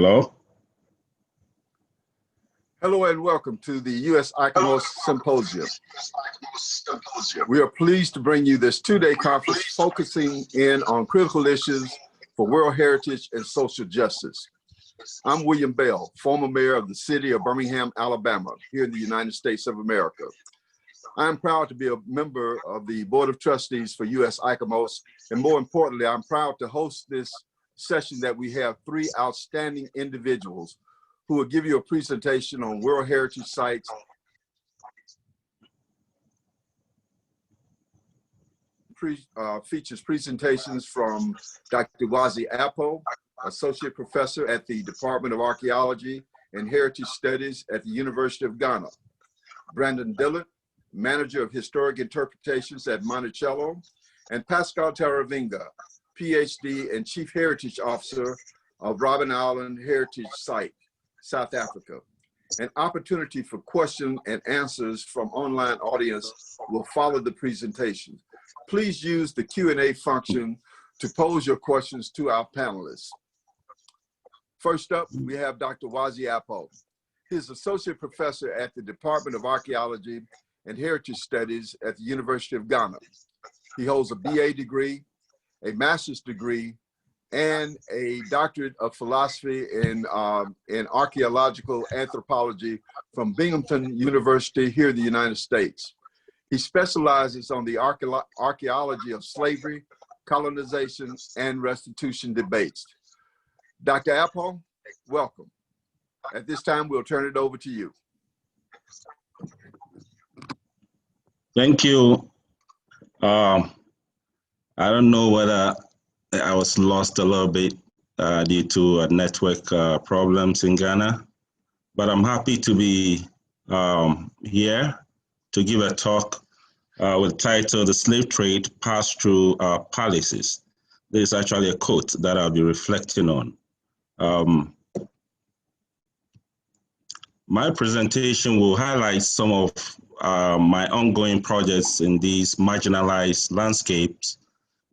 Hello. Hello and welcome to the U.S. ICOMOS Symposium. We are pleased to bring you this two-day conference focusing in on critical issues for world heritage and social justice. I'm William Bell, former mayor of the city of Birmingham, Alabama, here in the United States of America. I'm proud to be a member of the Board of Trustees for U.S. ICOMOS, and more importantly, I'm proud to host this session that we have three outstanding individuals who will give you a presentation on World Heritage Sites, features presentations from Dr. Wazi Apoh, Associate Professor at the Department of Archaeology and Heritage Studies at the University of Ghana, Brandon Dillard, Manager of Historic Interpretations at Monticello, and Pascall Taruvinga, Ph.D. and Chief Heritage Officer of Robben Island Heritage Site, South Africa. An opportunity for question and answers from online audience will follow the presentation. Please use the Q&A function to pose your questions to our panelists. First up, we have Dr. Wazi Apoh. He is Associate Professor at the Department of Archaeology and Heritage Studies at the University of Ghana. He holds a BA degree, a master's degree, and a doctorate of philosophy in archaeological anthropology from Birmingham University here in the United States. He specializes on the archaeology of slavery, colonization, and restitution debates. Dr. Apoh, welcome. At this time, we'll turn it over to you. Thank you. I don't know whether I was lost a little bit due to network problems in Ghana, but I'm happy to be here to give a talk with title, "The Slave Trade Passed Through Our Palaces." This is actually a quote that I'll be reflecting on. My presentation will highlight some of my ongoing projects in these marginalized landscapes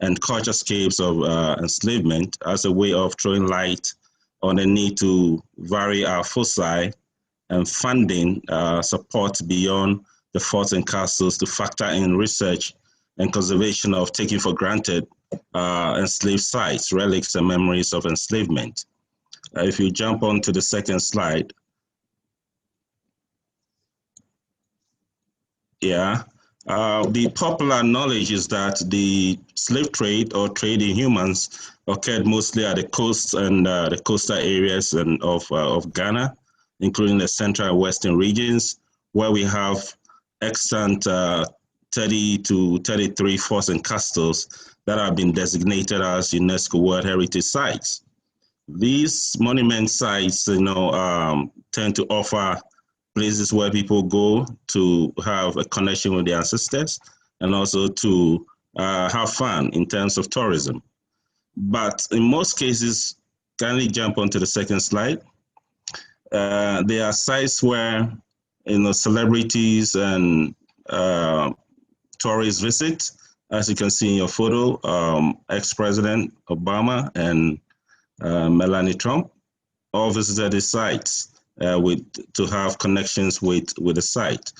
and culturescapes of enslavement as a way of throwing light on the need to vary our foci and funding support beyond the forts and castles to factor in research and conservation of taken for granted enslaved sites, relics, and memories of enslavement. If you jump on to the second slide. Yeah. The popular knowledge is that the slave trade or trade in humans occurred mostly at the coast and the coastal areas of Ghana, including the central and western regions, where we have extant 30 to 33 forts and castles that have been designated as UNESCO World Heritage Sites. These monument sites, tend to offer places where people go to have a connection with their ancestors and also to have fun in terms of tourism. But in most cases, kindly jump onto the second slide. There are sites where celebrities and tourists visit. As you can see in your photo, ex-President Obama and Melania Trump all visited the sites to have connections with the site.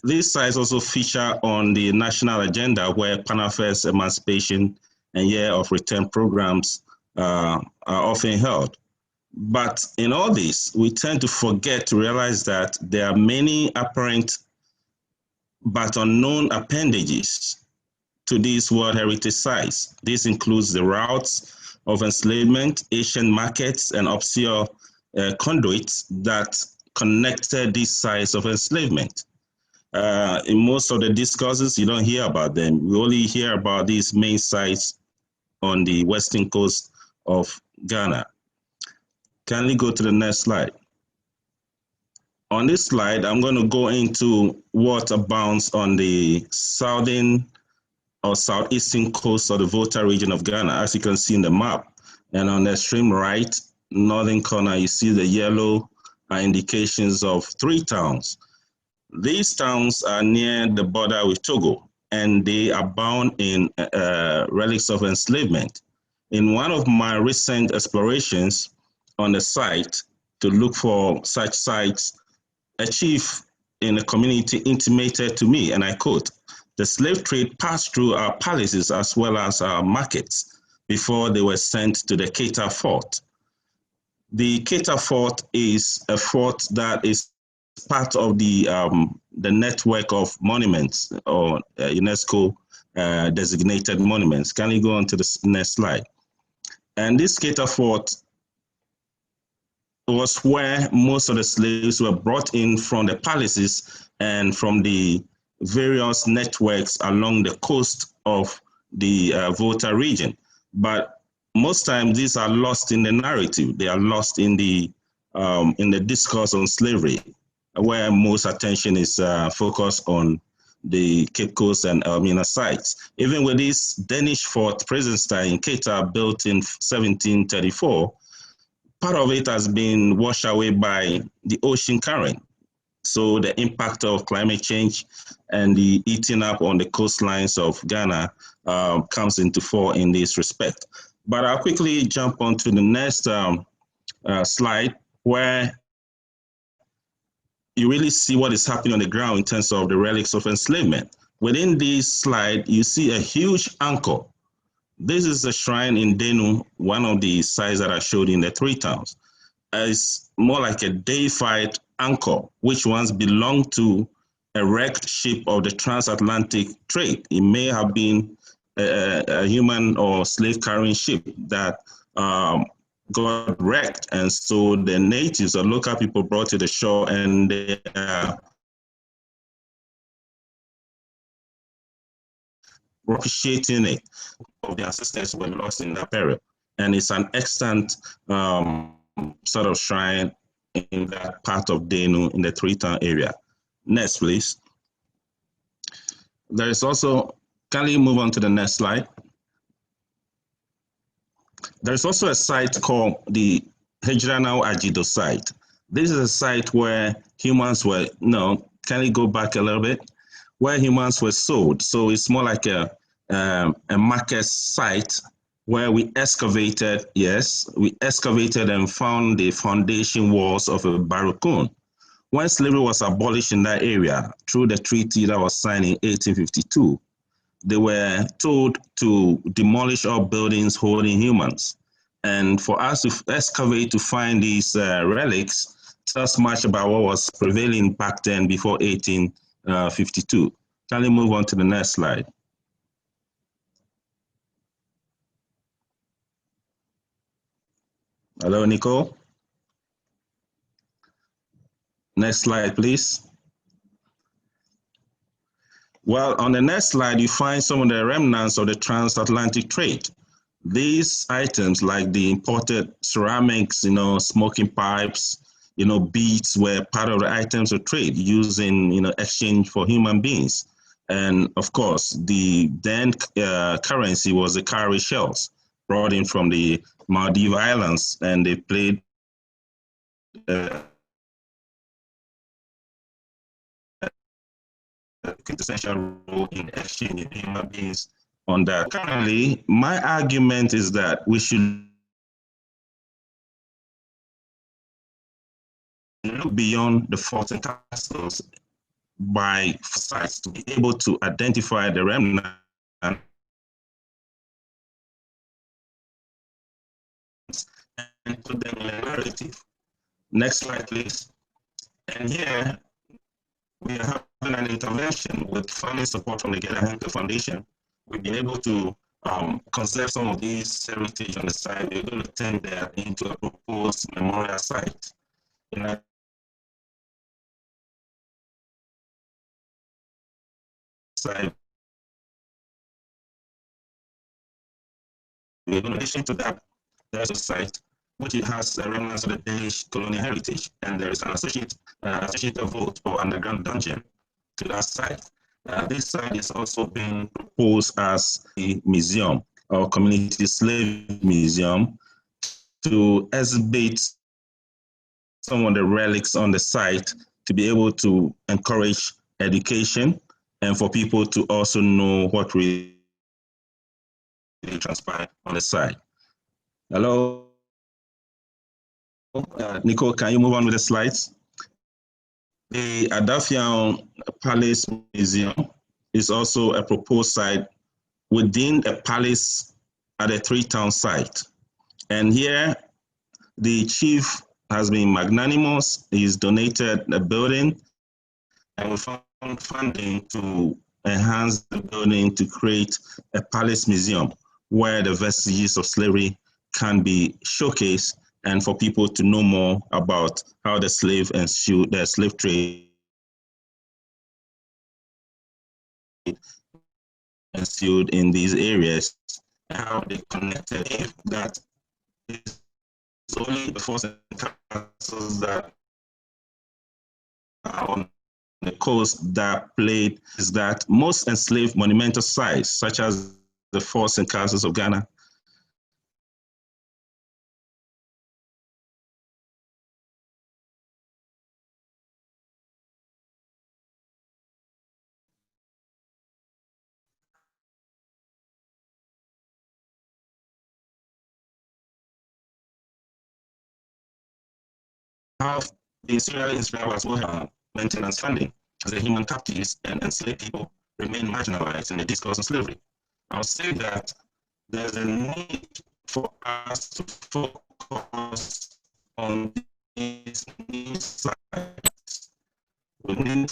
These sites also feature on the national agenda where Pan-Affairs, Emancipation, and Year of Return programs are often held. But in all this, we tend to forget to realize that there are many apparent but unknown appendages to these World Heritage Sites. This includes the routes of enslavement, ancient markets, and obscure conduits that connected these sites of enslavement. In most of the discourses, you don't hear about them. We only hear about these main sites on the western coast of Ghana. Kindly go to the next slide. On this slide, I'm going to go into what abounds on the southern or southeastern coast of the Volta region of Ghana, as you can see in the map. And on the extreme right, northern corner, you see the yellow indications of 3 towns. These towns are near the border with Togo, and they abound in relics of enslavement. In one of my recent explorations on the site to look for such sites, a chief in the community intimated to me, and I quote, "The slave trade passed through our palaces as well as our markets before they were sent to the Keita fort." The Keita fort is a fort that is part of the network of monuments or UNESCO designated monuments. Can you go on to the next slide? And this Keita fort was where most of the slaves were brought in from the palaces and from the various networks along the coast of the Volta region. But most times these are lost in the narrative. They are lost in the discourse on slavery, where most attention is focused on the Cape Coast and Elmina sites. Even with this Danish fort, present style in Keita, built in 1734, part of it has been washed away by the ocean current. So the impact of climate change and the eating up on the coastlines of Ghana comes into fore in this respect. But I'll quickly jump on to the next slide, where you really see what is happening on the ground in terms of the relics of enslavement. Within this slide, you see a huge anchor. This is a shrine in Denu, one of the sites that I showed in the three towns. It's more like a deified anchor, which once belonged to a wrecked ship of the transatlantic trade. It may have been a human or slave carrying ship that got wrecked. And so the natives or local people brought to the shore and they appreciating it. Of the ancestors were lost in that period. And it's an extant sort of shrine in that part of Denu in the three-town area. Next, please. There is also, can you move on to the next slide? There's also a site called the Hejranau Ajido site. This is a site where humans were, no, can you go back a little bit? Where humans were sold. So it's more like a market site where we excavated, yes, we excavated and found the foundation walls of a barracoon. When slavery was abolished in that area through the treaty that was signed in 1852, they were told to demolish all buildings holding humans. And for us to excavate to find these relics tells much about what was prevailing back then before 1852. Can you move on to the next slide? Hello, Nicole. Next slide, please. Well, on the next slide, you find some of the remnants of the transatlantic trade. These items, like the imported ceramics, smoking pipes, beads, were part of the items of trade used in, exchange for human beings. And of course, the then currency was the cowrie shells brought in from the Maldives Islands, and they played quintessential role in exchanging human beings on that. Currently, my argument is that we should look beyond the forts and castles by sites to be able to identify the remnants and put them in a narrative. Next slide, please. And here, we are having an intervention with funding support from the Geda Henke Foundation. We've been able to conserve some of these heritage on the site. We're going to turn that into a proposed memorial site. In addition to that, there's a site which has remnants of the Danish colonial heritage, and there is an associated vault or underground dungeon to that site. This site is also being proposed as a museum or community slave museum to exhibit some of the relics on the site to be able to encourage education and for people to also know what really transpired on the site. Hello, Nicole, can you move on with the slides? The Adafian Palace Museum is also a proposed site within a palace at a three-town site. And here, the chief has been magnanimous. He's donated a building, and we found funding to enhance the building to create a palace museum where the vestiges of slavery can be showcased and for people to know more about how the slave trade ensued in these areas, and how they connected. If that is only the forts and castles that are on the coast that played, is that most enslaved monumental sites, such as the forts and castles of Ghana, have been serially inspired as well maintenance funding as the human captives and enslaved people remain marginalized in the discourse on slavery. I'll say that there's a need for us to focus on these new sites. We need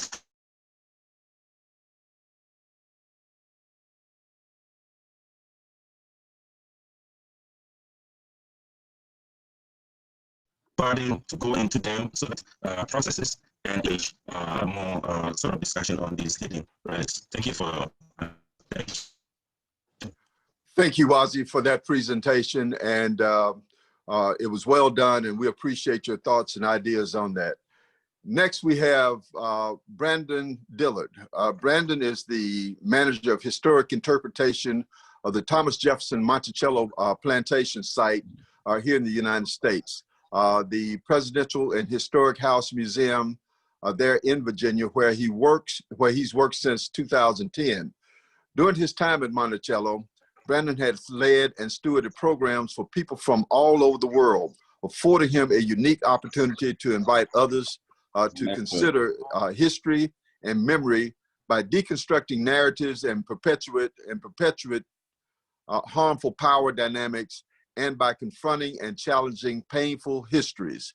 party to go into them so that processes and engage more sort of discussion on these hidden relics. Thank you for Thank you, Wazi, for that presentation. And it was well done, and we appreciate your thoughts and ideas on that. Next, we have Brandon Dillard. Brandon is the manager of historic interpretation of the Thomas Jefferson Monticello plantation site here in the United States. The Presidential and Historic House Museum there in Virginia, where he's worked since 2010. During his time at Monticello, Brandon has led and stewarded programs for people from all over the world, affording him a unique opportunity to invite others to consider history and memory by deconstructing narratives and perpetuate harmful power dynamics, and by confronting and challenging painful histories.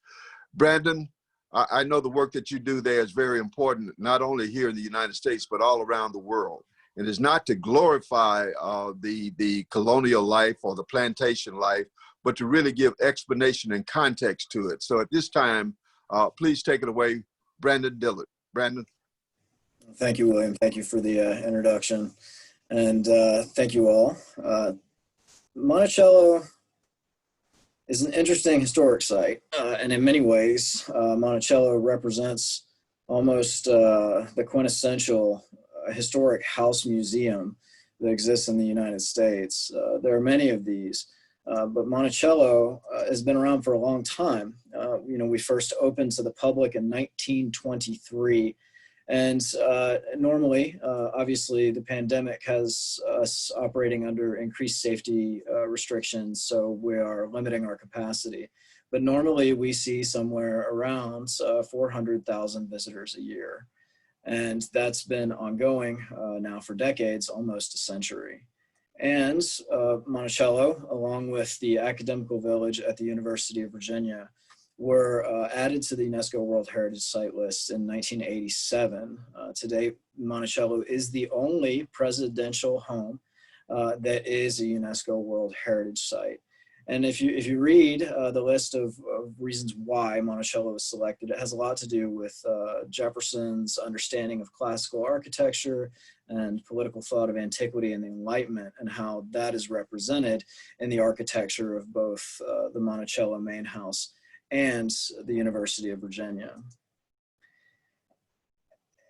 Brandon, I know the work that you do there is very important, not only here in the United States, but all around the world. It is not to glorify the colonial life or the plantation life, but to really give explanation and context to it. So at this time, please take it away, Brandon Dillard. Brandon. Thank you, William. Thank you for the introduction. And thank you all. Monticello is an interesting historic site. And in many ways, Monticello represents almost the quintessential historic house museum that exists in the United States. There are many of these, but Monticello has been around for a long time. We first opened to the public in 1923. And normally, obviously, the pandemic has us operating under increased safety restrictions, so we are limiting our capacity. But normally, we see somewhere around 400,000 visitors a year. And that's been ongoing now for decades, almost a century. And Monticello, along with the academical village at the University of Virginia, were added to the UNESCO World Heritage Site list in 1987. Today, Monticello is the only presidential home that is a UNESCO World Heritage Site. And if you read the list of reasons why Monticello was selected, it has a lot to do with Jefferson's understanding of classical architecture and political thought of antiquity and the Enlightenment, and how that is represented in the architecture of both the Monticello main house and the University of Virginia.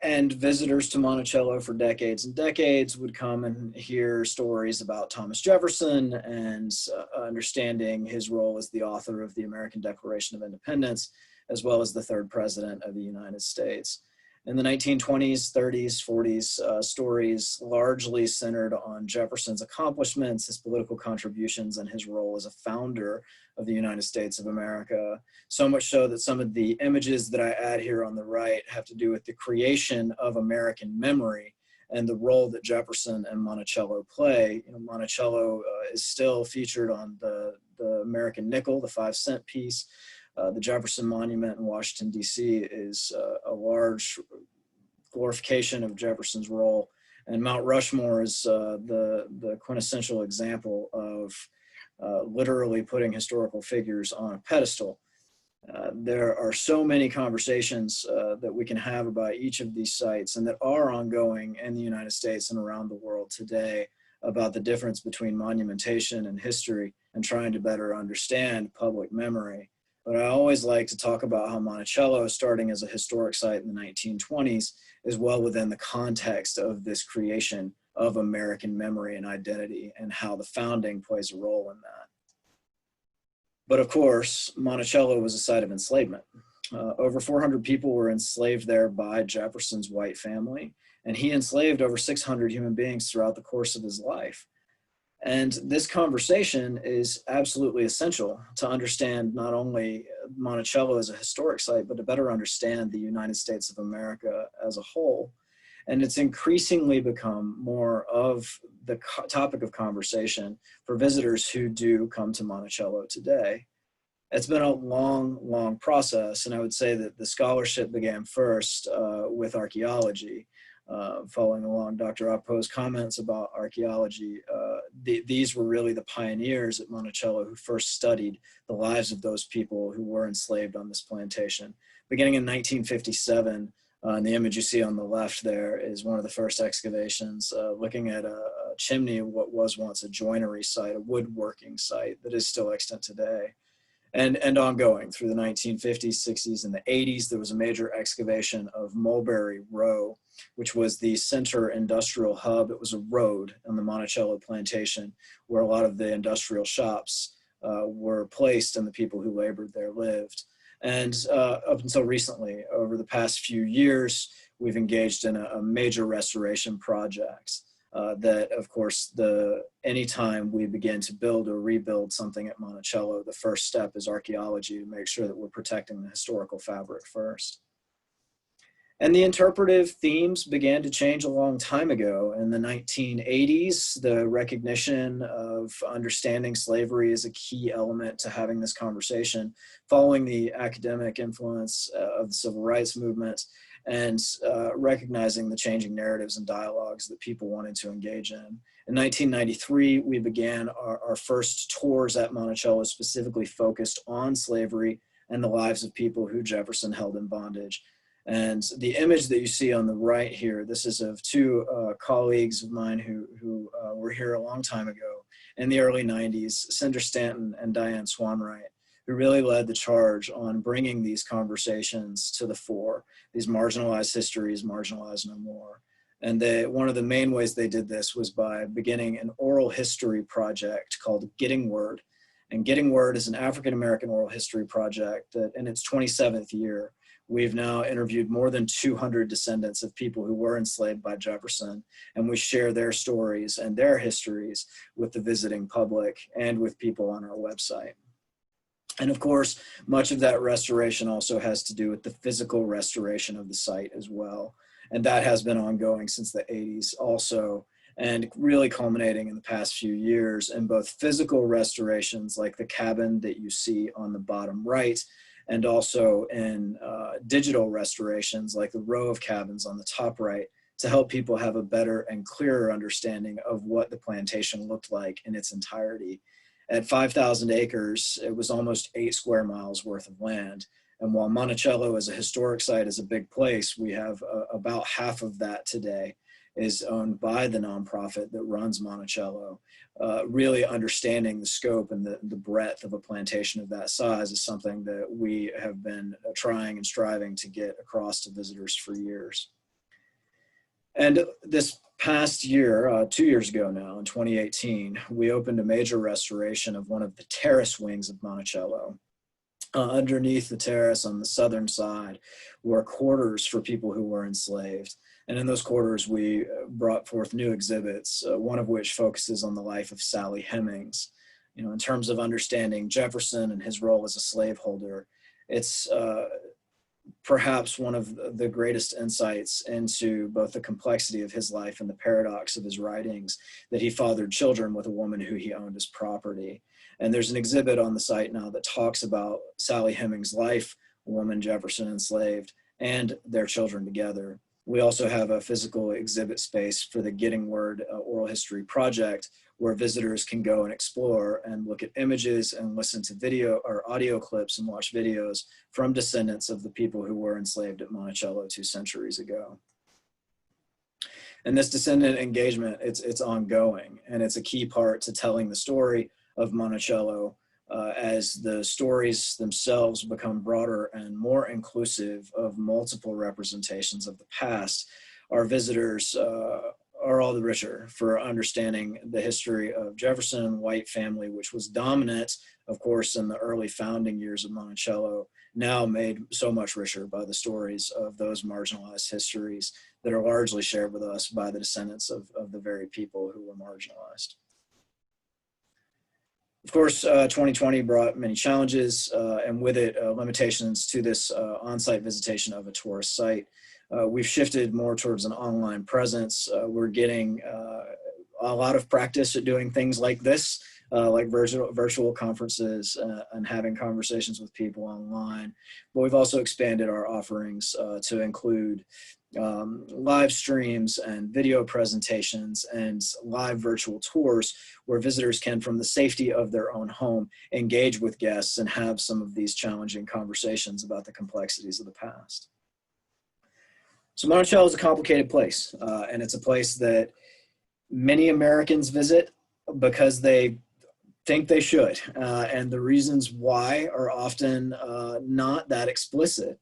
And visitors to Monticello for decades and decades would come and hear stories about Thomas Jefferson and understanding his role as the author of the American Declaration of Independence, as well as the third president of the United States. In the 1920s, 30s, 40s, stories largely centered on Jefferson's accomplishments, his political contributions, and his role as a founder of the United States of America. So much so that some of the images that I add here on the right have to do with the creation of American memory and the role that Jefferson and Monticello play. You know, Monticello is still featured on the American nickel, the 5-cent piece. The Jefferson Monument in Washington, D.C. is a large glorification of Jefferson's role. And Mount Rushmore is the quintessential example of literally putting historical figures on a pedestal. There are so many conversations that we can have about each of these sites and that are ongoing in the United States and around the world today about the difference between monumentation and history and trying to better understand public memory. But I always like to talk about how Monticello, starting as a historic site in the 1920s, is well within the context of this creation of American memory and identity and how the founding plays a role in that. But of course, Monticello was a site of enslavement. Over 400 people were enslaved there by Jefferson's white family, and he enslaved over 600 human beings throughout the course of his life. And this conversation is absolutely essential to understand not only Monticello as a historic site, but to better understand the United States of America as a whole. And it's increasingly become more of the topic of conversation for visitors who do come to Monticello today. It's been a long, long process, and I would say that the scholarship began first with archaeology. Following along Dr. Apoh's comments about archaeology, these were really the pioneers at Monticello who first studied the lives of those people who were enslaved on this plantation. Beginning in 1957, and the image you see on the left there is one of the first excavations looking at a chimney of what was once a joinery site, a woodworking site that is still extant today. And ongoing through the 1950s, 60s, and the 80s, there was a major excavation of Mulberry Row, which was the center industrial hub. It was a road on the Monticello plantation where a lot of the industrial shops were placed and the people who labored there lived. And up until recently, over the past few years, we've engaged in a major restoration project. That, of course, anytime we begin to build or rebuild something at Monticello, the first step is archaeology to make sure that we're protecting the historical fabric first. And the interpretive themes began to change a long time ago. In the 1980s, the recognition of understanding slavery is a key element to having this conversation, following the academic influence of the civil rights movement and recognizing the changing narratives and dialogues that people wanted to engage in. In 1993, we began our first tours at Monticello specifically focused on slavery and the lives of people who Jefferson held in bondage. And the image that you see on the right here, this is of two colleagues of mine who were here a long time ago in the early 90s, Cinder Stanton and Diane Swanwright, who really led the charge on bringing these conversations to the fore, these marginalized histories, marginalized no more. And one of the main ways they did this was by beginning an oral history project called Getting Word. And Getting Word is an African-American oral history project that in its 27th year, we've now interviewed more than 200 descendants of people who were enslaved by Jefferson, and we share their stories and their histories with the visiting public and with people on our website. And of course, much of that restoration also has to do with the physical restoration of the site as well. And that has been ongoing since the 80s also, and really culminating in the past few years in both physical restorations like the cabin that you see on the bottom right, and also in digital restorations like the row of cabins on the top right to help people have a better and clearer understanding of what the plantation looked like in its entirety. At 5,000 acres, it was almost 8 square miles worth of land. And while Monticello as a historic site is a big place, we have about half of that today is owned by the nonprofit that runs Monticello. Really understanding the scope and the breadth of a plantation of that size is something that we have been trying and striving to get across to visitors for years. And this past year, 2 years ago now, in 2018, we opened a major restoration of one of the terrace wings of Monticello. Underneath the terrace on the southern side were quarters for people who were enslaved. And in those quarters, we brought forth new exhibits, one of which focuses on the life of Sally Hemings. You know, in terms of understanding Jefferson and his role as a slaveholder, it's perhaps one of the greatest insights into both the complexity of his life and the paradox of his writings, that he fathered children with a woman who he owned as property. And there's an exhibit on the site now that talks about Sally Hemings' life, a woman Jefferson enslaved, and their children together. We also have a physical exhibit space for the Getting Word Oral History Project, where visitors can go and explore and look at images and listen to video or audio clips and watch videos from descendants of the people who were enslaved at Monticello 2 centuries ago. And this descendant engagement, it's ongoing, and it's a key part to telling the story of Monticello as the stories themselves become broader and more inclusive of multiple representations of the past. Our visitors are all the richer for understanding the history of Jefferson and white family, which was dominant, of course, in the early founding years of Monticello, now made so much richer by the stories of those marginalized histories that are largely shared with us by the descendants of the very people who were marginalized. Of course, 2020 brought many challenges, and with it, limitations to this on-site visitation of a tourist site. We've shifted more towards an online presence. We're getting a lot of practice at doing things like this, like virtual conferences and having conversations with people online. But we've also expanded our offerings to include live streams and video presentations and live virtual tours where visitors can, from the safety of their own home, engage with guests and have some of these challenging conversations about the complexities of the past. So Monticello is a complicated place, and it's a place that many Americans visit because they think they should, and the reasons why are often not that explicit,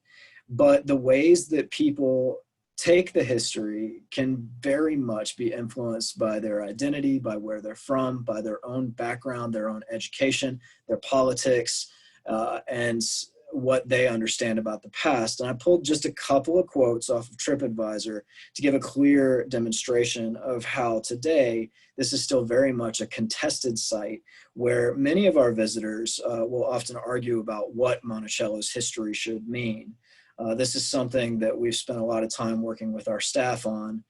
but the ways that people take the history can very much be influenced by their identity, by where they're from, by their own background, their own education, their politics, and what they understand about the past. And I pulled just a couple of quotes off of TripAdvisor to give a clear demonstration of how today this is still very much a contested site where many of our visitors will often argue about what Monticello's history should mean. This is something that we've spent a lot of time working with our staff on.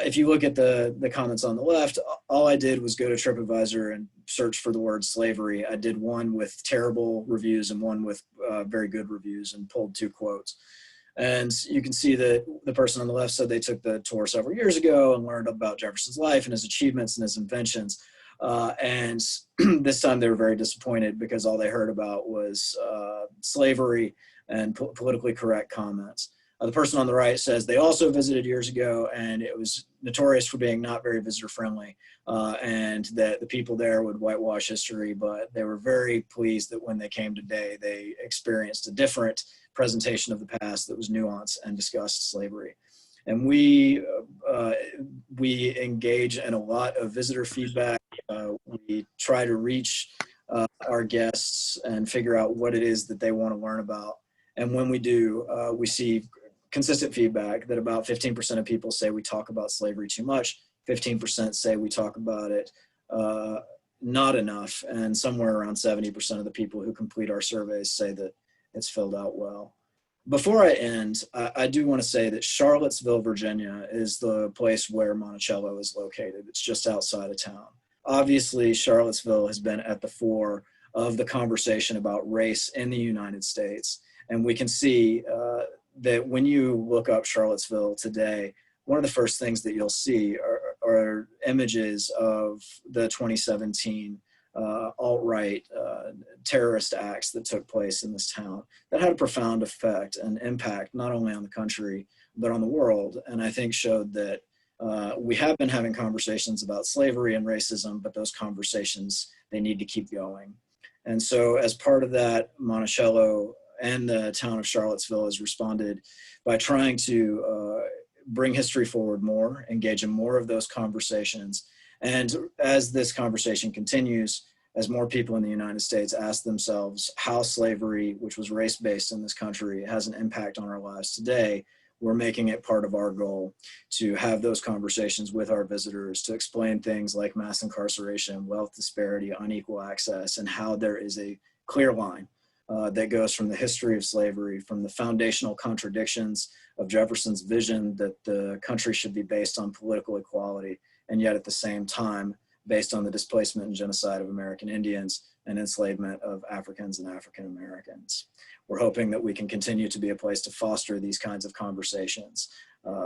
If you look at the comments on the left, all I did was go to TripAdvisor and search for the word slavery. I did one with terrible reviews and one with very good reviews and pulled 2 quotes. And you can see that the person on the left said they took the tour several years ago and learned about Jefferson's life and his achievements and his inventions. And this time they were very disappointed because all they heard about was slavery and politically correct comments. The person on the right says they also visited years ago and it was notorious for being not very visitor friendly, and that the people there would whitewash history, but they were very pleased that when they came today, they experienced a different presentation of the past that was nuanced and discussed slavery. And we engage in a lot of visitor feedback. We try to reach our guests and figure out what it is that they want to learn about. And when we do, we see consistent feedback that about 15% of people say we talk about slavery too much, 15% say we talk about it not enough, and somewhere around 70% of the people who complete our surveys say that it's filled out well. Before I end, I do want to say that Charlottesville, Virginia is the place where Monticello is located. It's just outside of town. Obviously, Charlottesville has been at the fore of the conversation about race in the United States. And we can see that when you look up Charlottesville today, one of the first things that you'll see are images of the 2017 alt-right terrorist acts that took place in this town that had a profound effect and impact not only on the country, but on the world. And I think showed that we have been having conversations about slavery and racism, but those conversations, they need to keep going. And so as part of that, Monticello and the town of Charlottesville has responded by trying to bring history forward more, engage in more of those conversations. And as this conversation continues, as more people in the United States ask themselves how slavery, which was race-based in this country, has an impact on our lives today, we're making it part of our goal to have those conversations with our visitors, to explain things like mass incarceration, wealth disparity, unequal access, and how there is a clear line that goes from the history of slavery, from the foundational contradictions of Jefferson's vision that the country should be based on political equality, and yet at the same time, based on the displacement and genocide of American Indians and enslavement of Africans and African Americans. We're hoping that we can continue to be a place to foster these kinds of conversations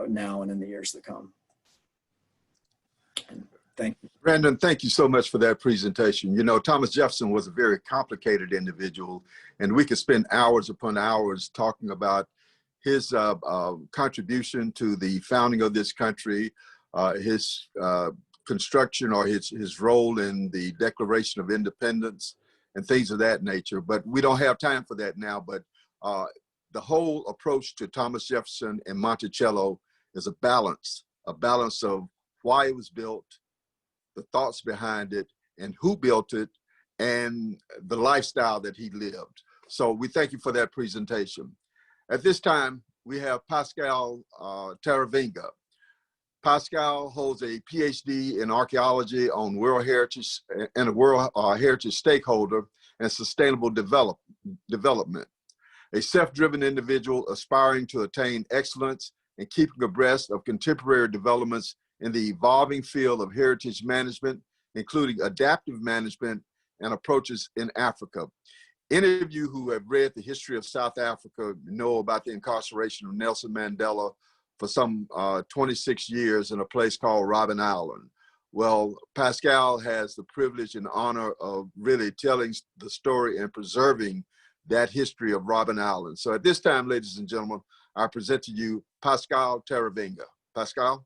now and in the years to come. And thank you. Brandon, thank you so much for that presentation. You know, Thomas Jefferson was a very complicated individual, and we could spend hours upon hours talking about his contribution to the founding of this country, his construction or his role in the Declaration of Independence and things of that nature. But we don't have time for that now. But the whole approach to Thomas Jefferson and Monticello is a balance of why it was built, the thoughts behind it, and who built it, and the lifestyle that he lived. So we thank you for that presentation. At this time, we have Pascall Taruvinga. Pascall holds a Ph.D. in archaeology on World Heritage and a World Heritage stakeholder and sustainable development. A self-driven individual aspiring to attain excellence and keeping abreast of contemporary developments in the evolving field of heritage management, including adaptive management and approaches in Africa. Any of you who have read the history of South Africa know about the incarceration of Nelson Mandela for some 26 years in a place called Robben Island. Well, Pascall has the privilege and honor of really telling the story and preserving that history of Robben Island. So at this time, ladies and gentlemen, I present to you Pascall Taruvinga. Pascall?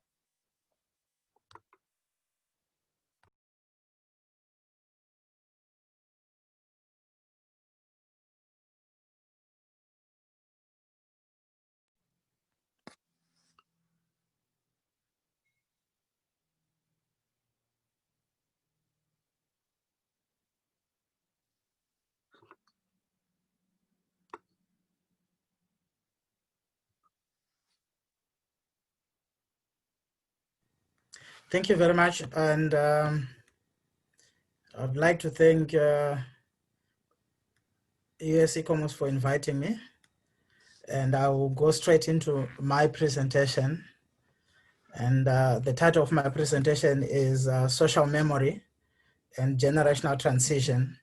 Thank you very much. And I'd like to thank US ICOMOS for inviting me. And I will go straight into my presentation. And the title of my presentation is Social Memory and Generational Transition,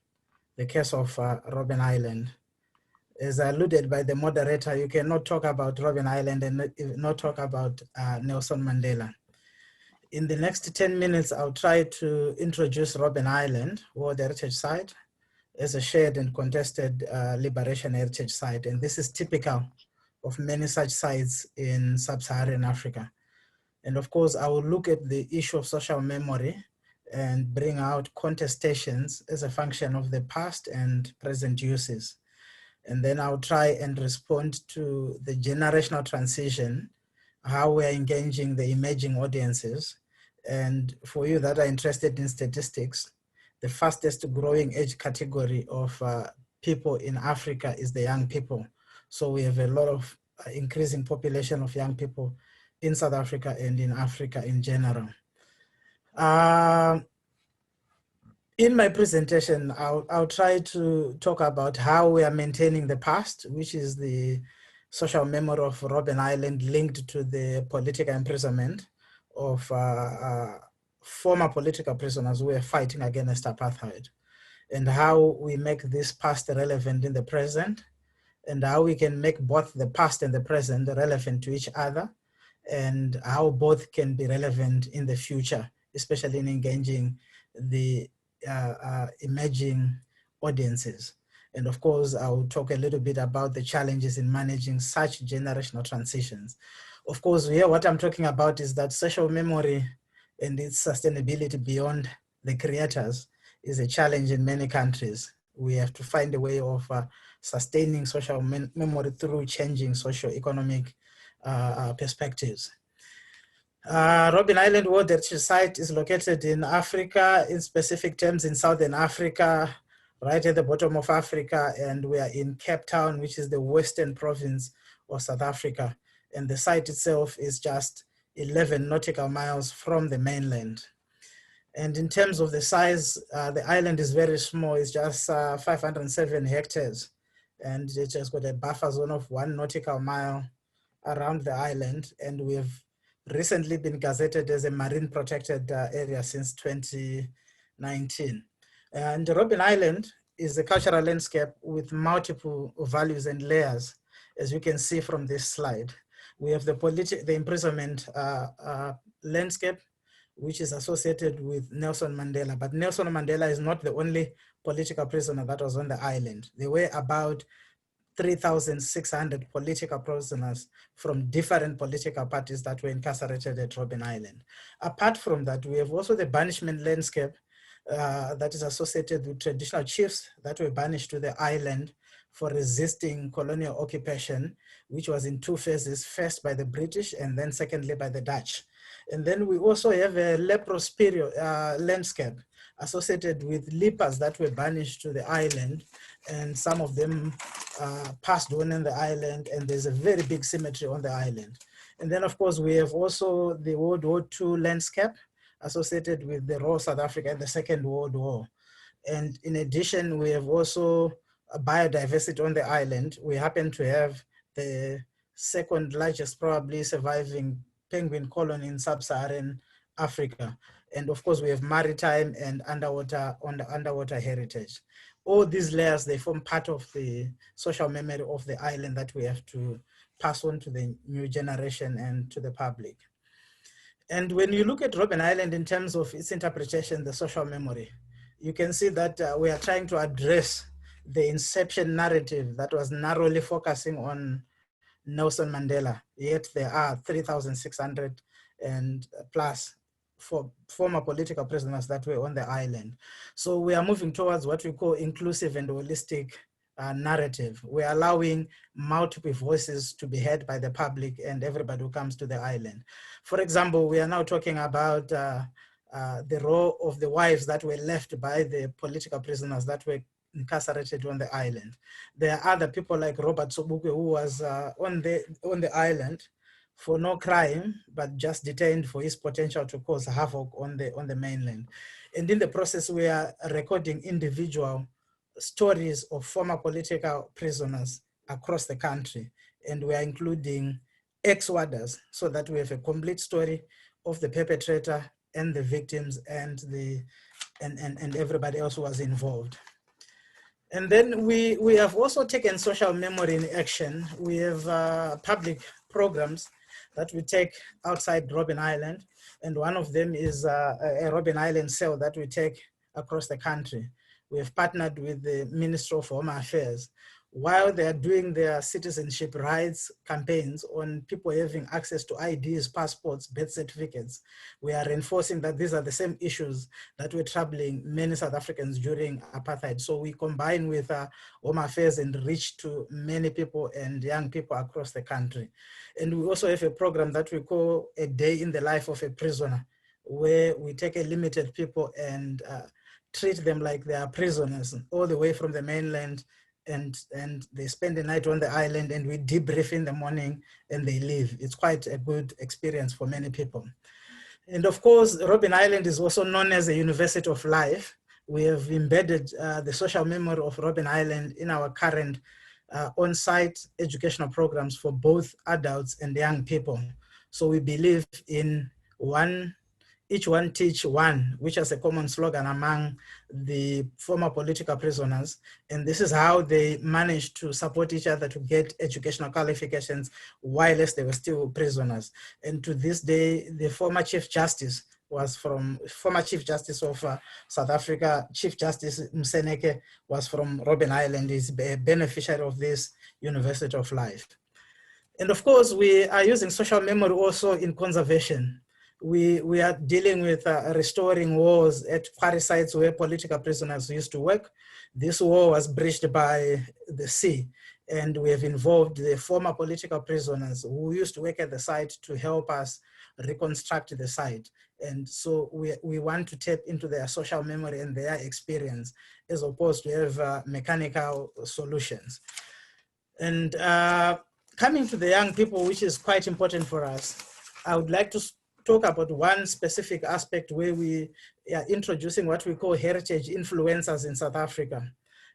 the case of Robben Island. As alluded by the moderator, you cannot talk about Robben Island and not talk about Nelson Mandela. In the next 10 minutes, I'll try to introduce Robben Island, World Heritage Site, as a shared and contested liberation heritage site. And this is typical of many such sites in sub-Saharan Africa. And of course, I will look at the issue of social memory and bring out contestations as a function of the past and present uses. And then I'll try and respond to the generational transition, how we're engaging the emerging audiences. And for you that are interested in statistics, the fastest growing age category of people in Africa is the young people. So we have a lot of increasing population of young people in South Africa and in Africa in general. In my presentation, I'll try to talk about how we are maintaining the past, which is the social memory of Robben Island linked to the political imprisonment of former political prisoners who were fighting against apartheid, and how we make this past relevant in the present, and how we can make both the past and the present relevant to each other, and how both can be relevant in the future, especially in engaging the emerging audiences. And of course, I will talk a little bit about the challenges in managing such generational transitions. Of course, here what I'm talking about is that social memory and its sustainability beyond the creators is a challenge in many countries. We have to find a way of sustaining social memory through changing socio-economic perspectives. Robben Island World Heritage Site is located in Africa, in specific terms in Southern Africa, right at the bottom of Africa, and we are in Cape Town, which is the western province of South Africa. And the site itself is just 11 nautical miles from the mainland. And in terms of the size, the island is very small. It's just 507 hectares. And it just got a buffer zone of 1 nautical mile around the island. And we've recently been gazetted as a marine protected area since 2019. And Robben Island is a cultural landscape with multiple values and layers, as you can see from this slide. We have the imprisonment landscape, which is associated with Nelson Mandela. But Nelson Mandela is not the only political prisoner that was on the island. There were about 3,600 political prisoners from different political parties that were incarcerated at Robben Island. Apart from that, we have also the banishment landscape that is associated with traditional chiefs that were banished to the island for resisting colonial occupation, which was in 2 phases, first by the British and then secondly by the Dutch. And then we also have a leprous period landscape associated with lepers that were banished to the island, and some of them passed on in the island, and there's a very big cemetery on the island. And then of course we have also the World War II landscape associated with the Royal South Africa and the Second World War. And in addition, we have also a biodiversity on the island. We happen to have the second largest probably surviving penguin colony in sub-Saharan Africa. And of course we have maritime and underwater heritage. All these layers, they form part of the social memory of the island that we have to pass on to the new generation and to the public. And when you look at Robben Island in terms of its interpretation, the social memory, you can see that we are trying to address the inception narrative that was narrowly focusing on Nelson Mandela, yet there are 3,600 and plus for former political prisoners that were on the island. So we are moving towards what we call inclusive and holistic narrative. We're allowing multiple voices to be heard by the public and everybody who comes to the island. For example, we are now talking about the role of the wives that were left by the political prisoners that were incarcerated on the island. There are other people like Robert Sobukwe, who was on the island for no crime, but just detained for his potential to cause havoc on the mainland. And in the process, we are recording individual stories of former political prisoners across the country. And we are including ex-warders so that we have a complete story of the perpetrator and the victims and everybody else who was involved. And then we have also taken social memory in action. We have public programs that we take outside Robben Island. And one of them is a Robben Island cell that we take across the country. We have partnered with the Ministry of Home Affairs. While they are doing their citizenship rights campaigns on people having access to IDs, passports, birth certificates, we are reinforcing that these are the same issues that were troubling many South Africans during apartheid. So we combine with Home Affairs and reach to many people and young people across the country. And we also have a program that we call A Day in the Life of a Prisoner, where we take a limited people and treat them like they are prisoners all the way from the mainland, and they spend the night on the island, and we debrief in the morning and they leave. It's quite a good experience for many people. And of course, Robben Island is also known as a University of Life. We have embedded the social memory of Robben Island in our current on-site educational programs for both adults and young people. So we believe in each one teach one, which is a common slogan among the former political prisoners. And this is how they managed to support each other to get educational qualifications while they were still prisoners. And to this day, the former Chief Justice of South Africa, Chief Justice Mseneke, was from Robben Island. He's a beneficiary of this University of Life. And of course, we are using social memory also in conservation. We are dealing with restoring walls at quarry sites where political prisoners used to work. This wall was breached by the sea. And we have involved the former political prisoners who used to work at the site to help us reconstruct the site. And so we want to tap into their social memory and their experience as opposed to have mechanical solutions. And coming to the young people, which is quite important for us, I would like to talk about one specific aspect where we are introducing what we call heritage influencers in South Africa,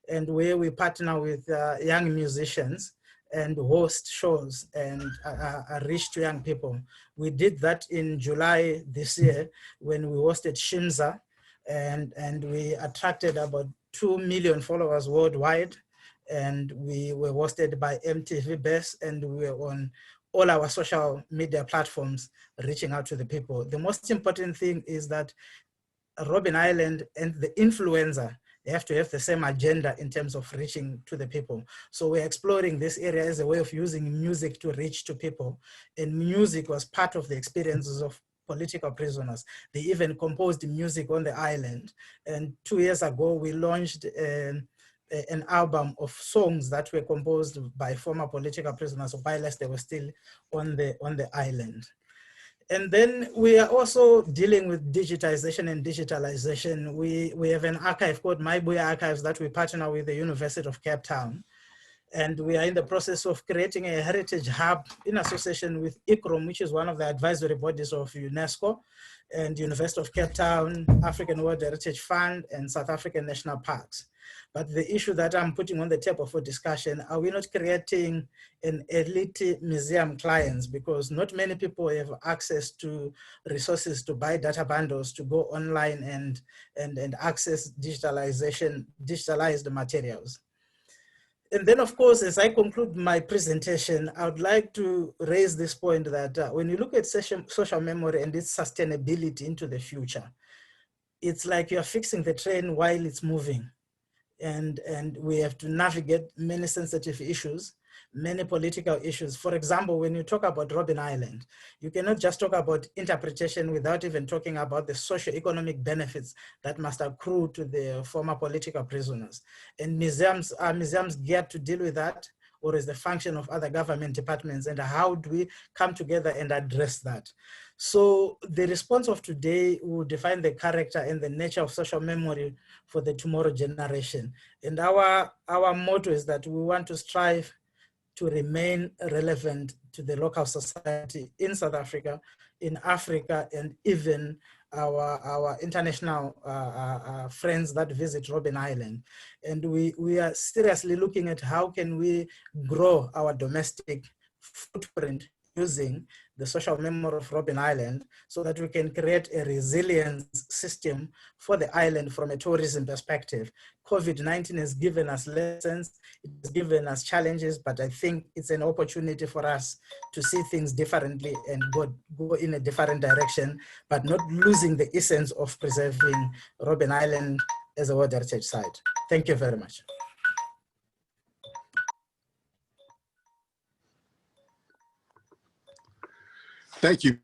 and where we partner with young musicians and host shows and reach to young people. We did that in July this year when we hosted Shimza, and we attracted about 2 million followers worldwide. And we were hosted by MTV Base, and we were on all our social media platforms reaching out to the people. The most important thing is that Robben Island and the influencer, they have to have the same agenda in terms of reaching to the people. So we're exploring this area as a way of using music to reach to people. And music was part of the experiences of political prisoners. They even composed music on the island. And 2 years ago, we launched an album of songs that were composed by former political prisoners while they were still on the island. And then we are also dealing with digitization and digitalization. We have an archive called MyBuya Archives that we partner with the University of Cape Town. And we are in the process of creating a heritage hub in association with ICOMOS, which is one of the advisory bodies of UNESCO, and University of Cape Town, African World Heritage Fund, and South African National Parks. But the issue that I'm putting on the table for discussion, are we not creating an elite museum clients? Because not many people have access to resources to buy data bundles, to go online and access digitalized materials. And then, of course, as I conclude my presentation, I would like to raise this point that when you look at social memory and its sustainability into the future, it's like you're fixing the train while it's moving. And we have to navigate many sensitive issues, many political issues. For example, when you talk about Robben Island, you cannot just talk about interpretation without even talking about the socio-economic benefits that must accrue to the former political prisoners. And museums, are museums geared to deal with that, or is the function of other government departments, and how do we come together and address that? So the response of today will define the character and the nature of social memory for the tomorrow generation. And our motto is that we want to strive to remain relevant to the local society in South Africa, in Africa, and even our international friends that visit Robben Island. And we are seriously looking at how can we grow our domestic footprint using the social memory of Robben Island so that we can create a resilience system for the island from a tourism perspective. COVID-19 has given us lessons, it has given us challenges, but I think it's an opportunity for us to see things differently and go in a different direction, but not losing the essence of preserving Robben Island as a World Heritage Site. Thank you very much. Thank you.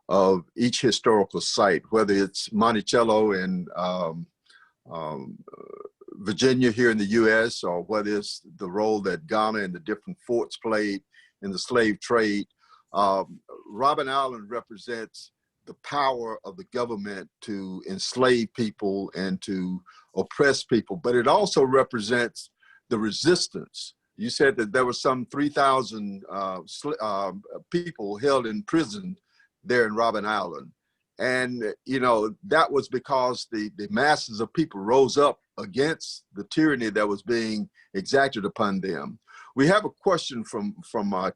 Of each historical site, whether it's Monticello in Virginia here in the US, or whether it's the role that Ghana and the different forts played in the slave trade. Robben Island represents the power of the government to enslave people and to oppress people, but it also represents the resistance. You said that there were some 3,000 people held in prison there in Robben Island. And, you know, that was because the masses of people rose up against the tyranny that was being exacted upon them. We have a question from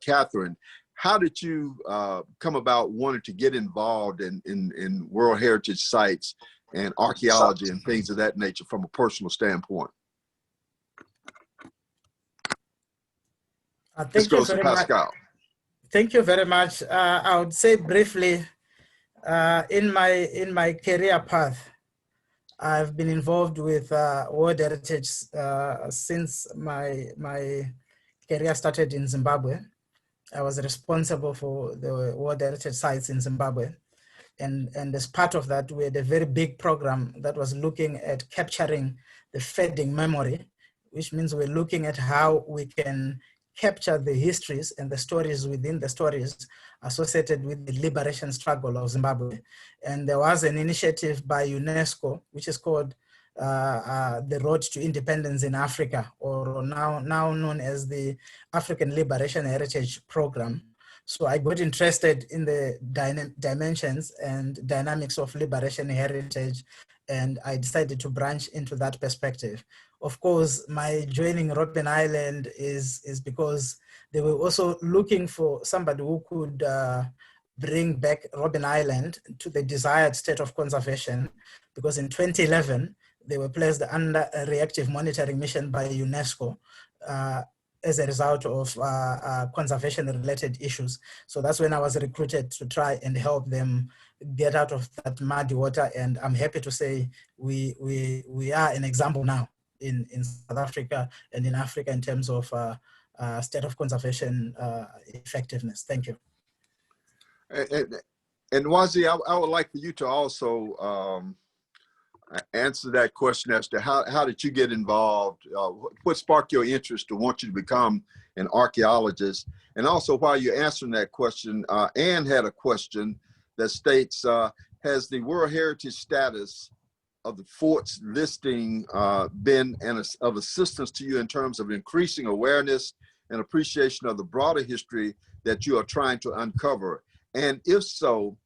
Catherine. How did you come about wanting to get involved in World Heritage sites and archaeology and things of that nature from a personal standpoint? This goes to Pascall. Thank you very much. I would say briefly, in my career path, I've been involved with World Heritage since my career started in Zimbabwe. I was responsible for the World Heritage Sites in Zimbabwe. And as part of that, we had a very big program that was looking at capturing the fading memory, which means we're looking at how we can capture the histories and the stories within the stories associated with the liberation struggle of Zimbabwe. And there was an initiative by UNESCO, which is called the Road to Independence in Africa, or now known as the African Liberation Heritage Program. So I got interested in the dimensions and dynamics of liberation heritage, and I decided to branch into that perspective. Of course, my joining Robben Island is because they were also looking for somebody who could bring back Robben Island to the desired state of conservation, because in 2011, they were placed under a reactive monitoring mission by UNESCO as a result of conservation-related issues. So that's when I was recruited to try and help them get out of that muddy water. And I'm happy to say we are an example now in South Africa and in Africa in terms of state of conservation effectiveness. Thank you. And Wazi, I would like for you to also answer that question as to how did you get involved? What sparked your interest to want you to become an archaeologist? And also, while you're answering that question, Anne had a question that states, has the World Heritage status of the fort's listing been of assistance to you in terms of increasing awareness and appreciation of the broader history that you are trying to uncover? And if so,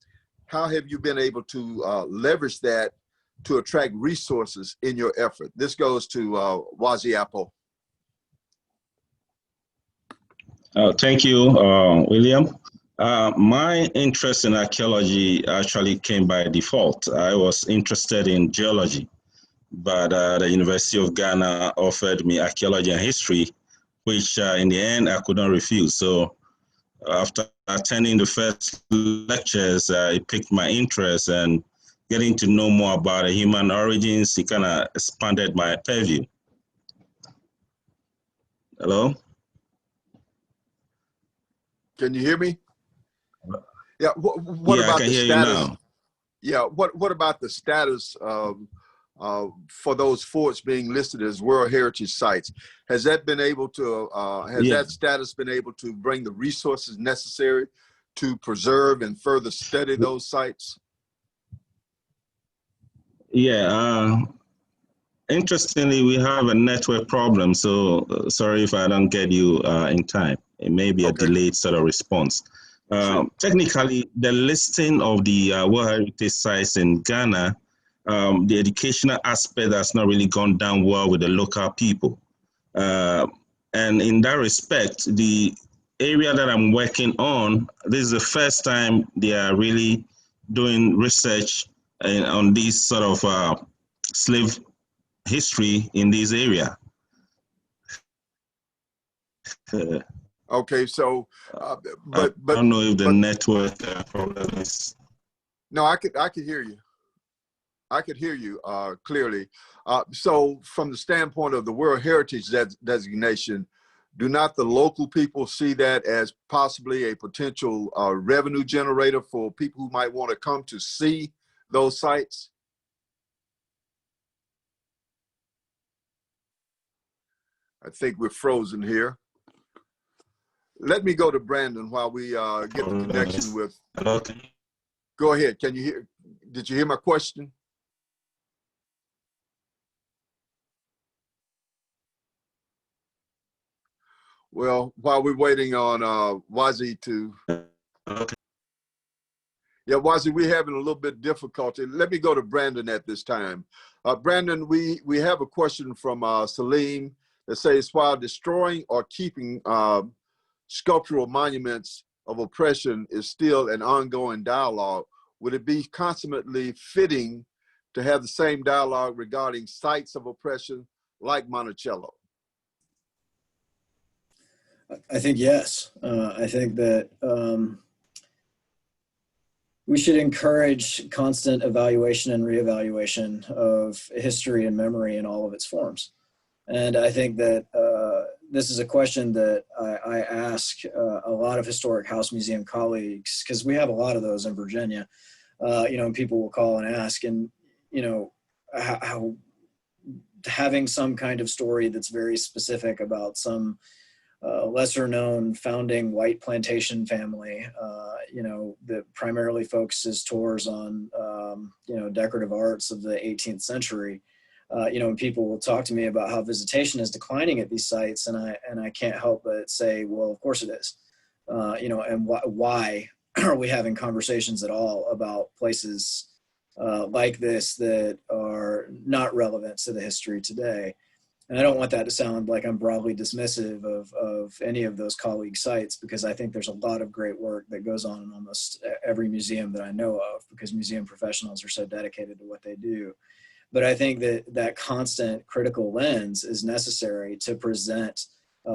how have you been able to leverage that to attract resources in your effort? This goes to Wazi Apoh. Thank you, William. My interest in archaeology actually came by default. I was interested in geology, but the University of Ghana offered me archaeology and history, which in the end I could not refuse. So after attending the first lectures, it piqued my interest, and getting to know more about the human origins, it kind of expanded my purview. Hello? Can you hear me? Yeah. What yeah, about I can the hear status? You now. Yeah. What about the status for those forts being listed as World Heritage Sites? Has that been able to that status been able to bring the resources necessary to preserve and further study those sites? Yeah. Interestingly, we have a network problem, so sorry if I don't get you in time. It may be a delayed sort of response. Sure. Technically, the listing of the World Heritage Sites in Ghana, the educational aspect has not really gone down well with the local people. And in that respect, the area that I'm working on, this is the first time they are really doing research on these sort of slave history in this area. Okay, so but I don't know if the network problem is. No, I could hear you. I could hear you clearly. So from the standpoint of the World Heritage designation, do not the local people see that as possibly a potential revenue generator for people who might want to come to see those sites? I think we're frozen here. Let me go to Brandon while we get the connection with. Go ahead. Can you hear? Did you hear my question? Well, while we're waiting on Wazi to. Yeah, Wazi, we're having a little bit of difficulty. Let me go to Brandon at this time. Brandon, we have a question from Salim that says, while destroying or keeping sculptural monuments of oppression is still an ongoing dialogue, would it be consummately fitting to have the same dialogue regarding sites of oppression like Monticello? I think yes. I think that we should encourage constant evaluation and reevaluation of history and memory in all of its forms. And I think that this is a question that I ask a lot of historic house museum colleagues, because we have a lot of those in Virginia, you know, and people will call and ask, and, you know, how having some kind of story that's very specific about some lesser known founding white plantation family, you know, that primarily focuses tours on, you know, decorative arts of the 18th century. You know, and people will talk to me about how visitation is declining at these sites, and I can't help but say, well, of course it is. You know, and why are we having conversations at all about places like this that are not relevant to the history today? And I don't want that to sound like I'm broadly dismissive of any of those colleague sites, because I think there's a lot of great work that goes on in almost every museum that I know of, because museum professionals are so dedicated to what they do. But I think that that constant critical lens is necessary to present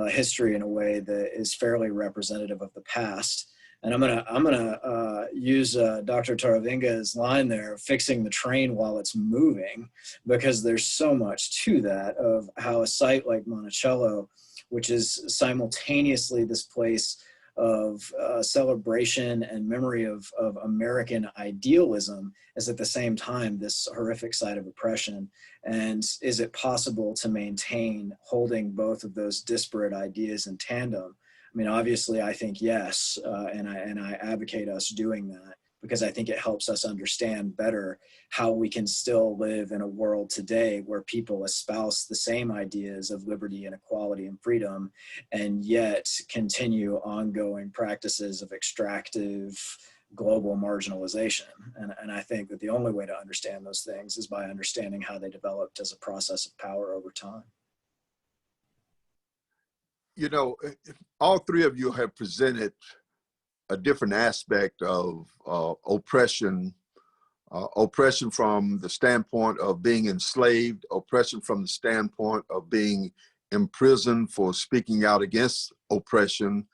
history in a way that is fairly representative of the past. And I'm gonna use Dr. Taruvinga's line there, fixing the train while it's moving, because there's so much to that, of how a site like Monticello, which is simultaneously this place of celebration and memory of American idealism, is at the same time this horrific site of oppression. And is it possible to maintain holding both of those disparate ideas in tandem? I mean, obviously, I think yes, and I advocate us doing that, because I think it helps us understand better how we can still live in a world today where people espouse the same ideas of liberty and equality and freedom, and yet continue ongoing practices of extractive global marginalization. And I think that the only way to understand those things is by understanding how they developed as a process of power over time. You know, all three of you have presented a different aspect of oppression, oppression from the standpoint of being enslaved, oppression from the standpoint of being imprisoned for speaking out against oppression,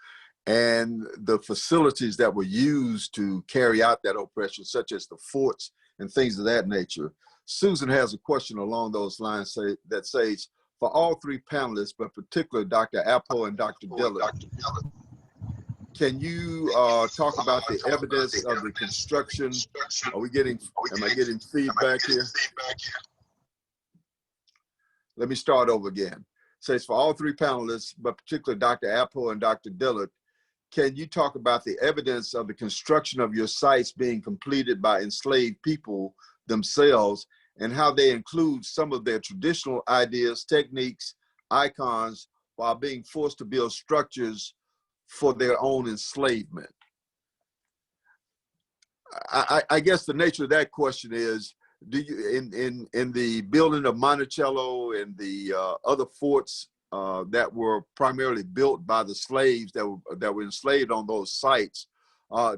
and the facilities that were used to carry out that oppression, such as the forts and things of that nature. Susan has a question along those lines that says, for all three panelists, but particularly Dr. Apoh and Dr. Dillard, can you talk about the evidence of the construction? Am I getting feedback here? Let me start over again. It says, for all three panelists, but particularly Dr. Apoh and Dr. Dillard, can you talk about the evidence of the construction of your sites being completed by enslaved people themselves, and how they include some of their traditional ideas, techniques, icons, while being forced to build structures for their own enslavement? I guess the nature of that question is, do you, in the building of Monticello and the other forts that were primarily built by the slaves that were enslaved on those sites,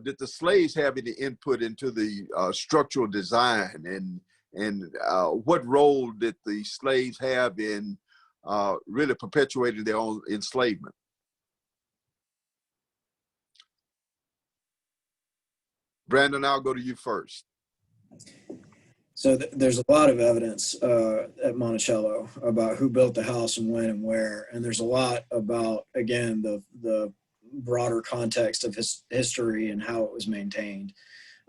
did the slaves have any input into the structural design, and what role did the slaves have in really perpetuating their own enslavement? Brandon, I'll go to you first. So there's a lot of evidence at Monticello about who built the house and when and where. And there's a lot about, again, the broader context of history and how it was maintained.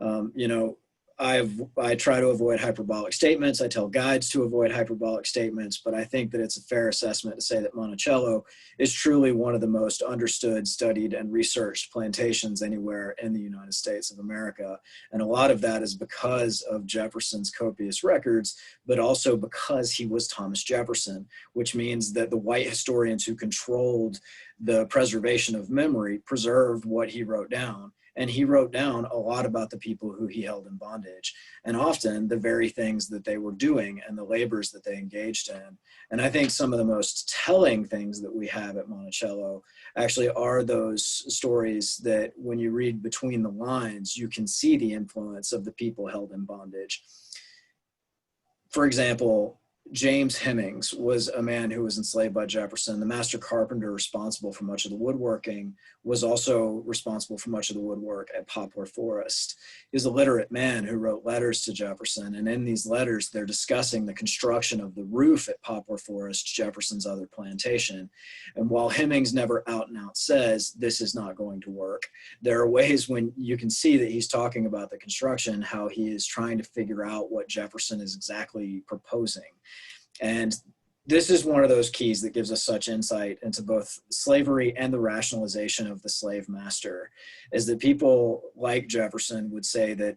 You know, I try to avoid hyperbolic statements. I tell guides to avoid hyperbolic statements, but I think that it's a fair assessment to say that Monticello is truly one of the most understood, studied, and researched plantations anywhere in the United States of America. And a lot of that is because of Jefferson's copious records, but also because he was Thomas Jefferson, which means that the white historians who controlled the preservation of memory preserved what he wrote down. And he wrote down a lot about the people who he held in bondage, and often the very things that they were doing and the labors that they engaged in. And I think some of the most telling things that we have at Monticello actually are those stories that when you read between the lines, you can see the influence of the people held in bondage. For example, James Hemings was a man who was enslaved by Jefferson. The master carpenter responsible for much of the woodworking was also responsible for much of the woodwork at Poplar Forest. He was a literate man who wrote letters to Jefferson, and in these letters, they're discussing the construction of the roof at Poplar Forest, Jefferson's other plantation. And while Hemings never out and out says, this is not going to work, there are ways when you can see that he's talking about the construction, how he is trying to figure out what Jefferson is exactly proposing. And this is one of those keys that gives us such insight into both slavery and the rationalization of the slave master, is that people like Jefferson would say that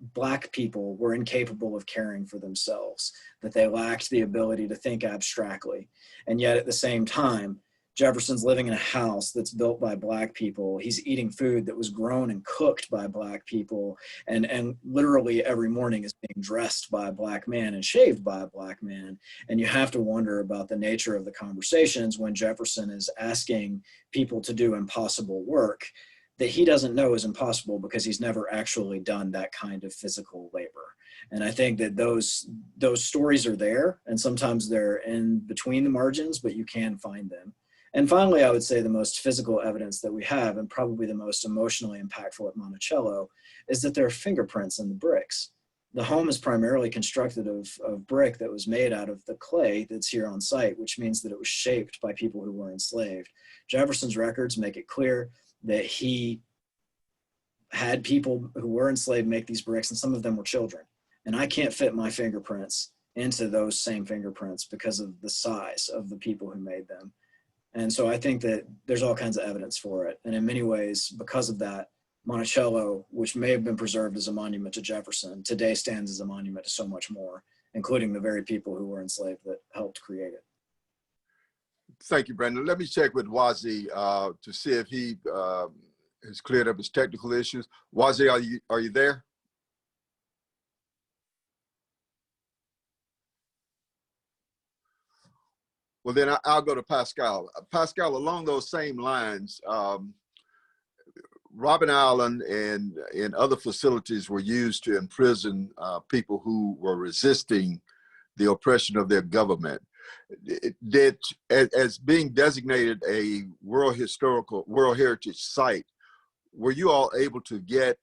Black people were incapable of caring for themselves, that they lacked the ability to think abstractly. And yet at the same time, Jefferson's living in a house that's built by Black people. He's eating food that was grown and cooked by Black people. And literally every morning is being dressed by a Black man and shaved by a Black man. And you have to wonder about the nature of the conversations when Jefferson is asking people to do impossible work that he doesn't know is impossible because he's never actually done that kind of physical labor. And I think that those stories are there, and sometimes they're in between the margins, but you can find them. And finally, I would say the most physical evidence that we have, and probably the most emotionally impactful at Monticello, is that there are fingerprints in the bricks. The home is primarily constructed of brick that was made out of the clay that's here on site, which means that it was shaped by people who were enslaved. Jefferson's records make it clear that he had people who were enslaved make these bricks, and some of them were children. And I can't fit my fingerprints into those same fingerprints because of the size of the people who made them. And so I think that there's all kinds of evidence for it. And in many ways, because of that, Monticello, which may have been preserved as a monument to Jefferson, today stands as a monument to so much more, including the very people who were enslaved that helped create it. Thank you, Brandon. Let me check with Wazi to see if he has cleared up his technical issues. Wazi, are you there? Well, then I'll go to Pascall. Pascall, along those same lines, Robben Island and other facilities were used to imprison people who were resisting the oppression of their government. As being designated a World Heritage Site, were you all able to get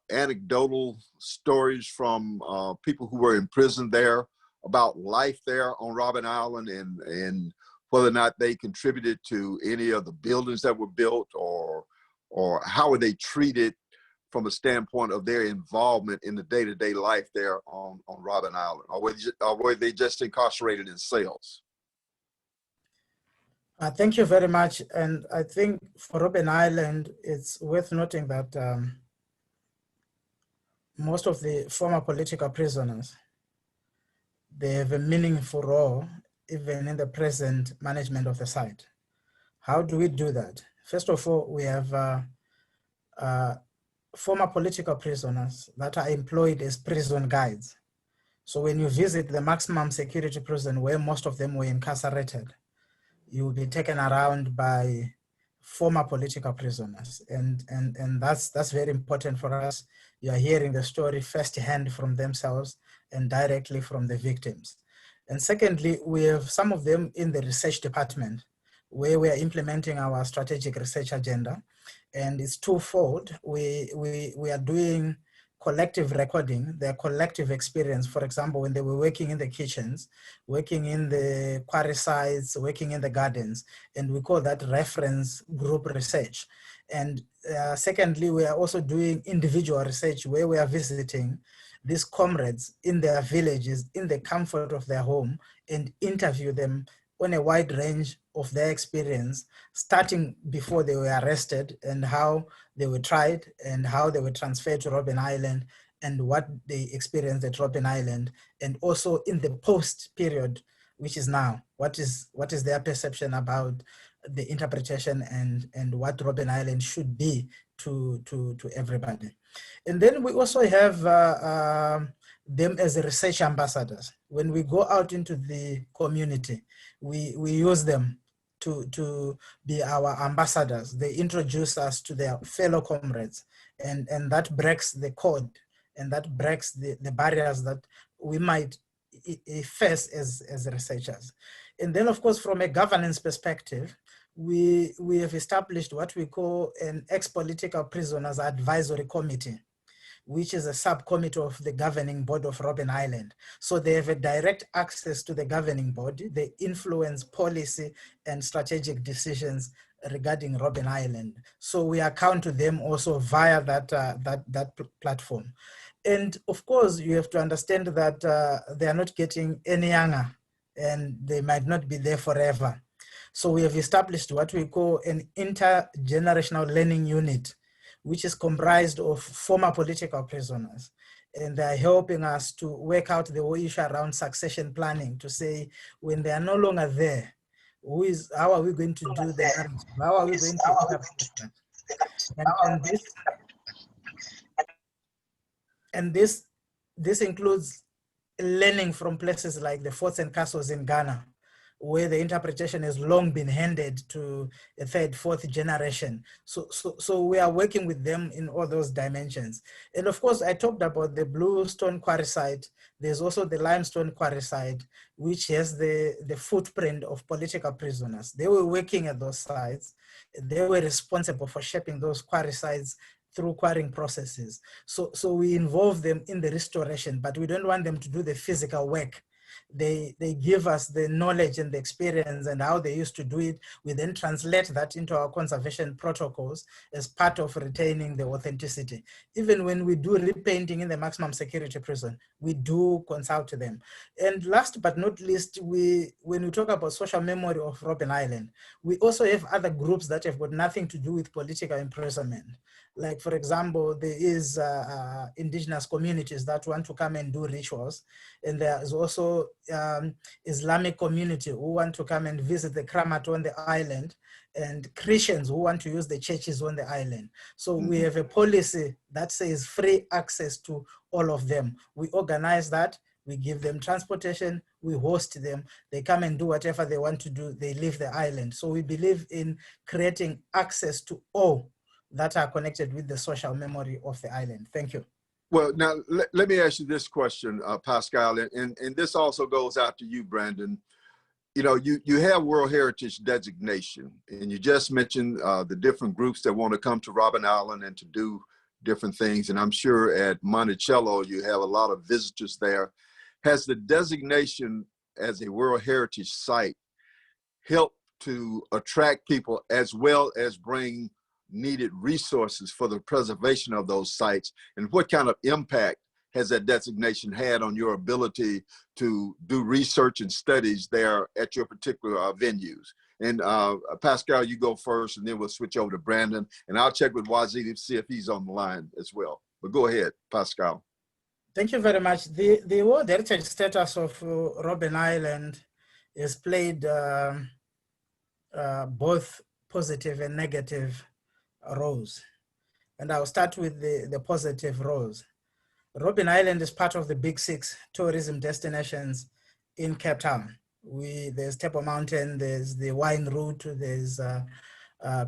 anecdotal stories from people who were imprisoned there about life there on Robben Island and whether or not they contributed to any of the buildings that were built, or how were they treated from a standpoint of their involvement in the day-to-day life there on Robben Island? Or were they just incarcerated in cells? Thank you very much. And I think for Robben Island, it's worth noting that most of the former political prisoners, they have a meaningful role even in the present management of the site. How do we do that? First of all, we have former political prisoners that are employed as prison guides. So when you visit the maximum security prison where most of them were incarcerated, you will be taken around by former political prisoners. And that's very important for us. You are hearing the story firsthand from themselves and directly from the victims. And secondly, we have some of them in the research department where we are implementing our strategic research agenda. And it's twofold. We are doing collective recording, their collective experience. For example, when they were working in the kitchens, working in the quarry sites, working in the gardens, and we call that reference group research. And secondly, we are also doing individual research where we are visiting these comrades in their villages, in the comfort of their home, and interview them on a wide range of their experience, starting before they were arrested and how they were tried and how they were transferred to Robben Island and what they experienced at Robben Island, and also in the post period, which is now, what is their perception about the interpretation and what Robben Island should be to everybody. And then we also have them as research ambassadors. When we go out into the community, we use them to be our ambassadors. They introduce us to their fellow comrades, and that breaks the code, and that breaks the barriers that we might face as researchers. And then, of course, from a governance perspective, we have established what we call an ex-political prisoners advisory committee, which is a subcommittee of the governing board of Robben Island. So they have a direct access to the governing body. They influence policy and strategic decisions regarding Robben Island. So we account to them also via that platform. And of course, you have to understand that they are not getting any younger and they might not be there forever. So we have established what we call an intergenerational learning unit, which is comprised of former political prisoners. And they're helping us to work out the whole issue around succession planning to say, when they are no longer there, how are we going to do the narrative? How are we going to interpret that? And this includes learning from places like the forts and castles in Ghana, where the interpretation has long been handed to a third, fourth generation. So we are working with them in all those dimensions. And of course, I talked about the bluestone quarry site. There's also the limestone quarry site, which has the footprint of political prisoners. They were working at those sites. They were responsible for shaping those quarry sites through quarrying processes. So we involve them in the restoration, but we don't want them to do the physical work. They give us the knowledge and the experience and how they used to do it. We then translate that into our conservation protocols as part of retaining the authenticity. Even when we do repainting in the maximum security prison, we do consult them. And last but not least, when we talk about social memory of Robben Island, we also have other groups that have got nothing to do with political imprisonment. Like, for example, there is indigenous communities that want to come and do rituals. And there is also Islamic community who want to come and visit the Kramat on the island, and Christians who want to use the churches on the island. So we have a policy that says free access to all of them. We organize that. We give them transportation, we host them, they come and do whatever they want to do, they leave the island. So we believe in creating access to all that are connected with the social memory of the island. Thank you. Well, now let me ask you this question, Pascall, and this also goes out to you, Brandon. You know, you have World Heritage designation, and you just mentioned the different groups that want to come to Robben Island and to do different things. And I'm sure at Monticello, you have a lot of visitors there. Has the designation as a World Heritage site helped to attract people as well as bring needed resources for the preservation of those sites? And what kind of impact has that designation had on your ability to do research and studies there at your particular venues? And Pascall, you go first, and then we'll switch over to Brandon, and I'll check with Wazi to see if he's on the line as well. But go ahead, Pascall. Thank you very much. The World Heritage status of Robben Island is played both positive and negative roles. And I'll start with the positive roles. Robben Island is part of the big 6 tourism destinations in Cape Town. There's Table Mountain, there's the Wine Route, there's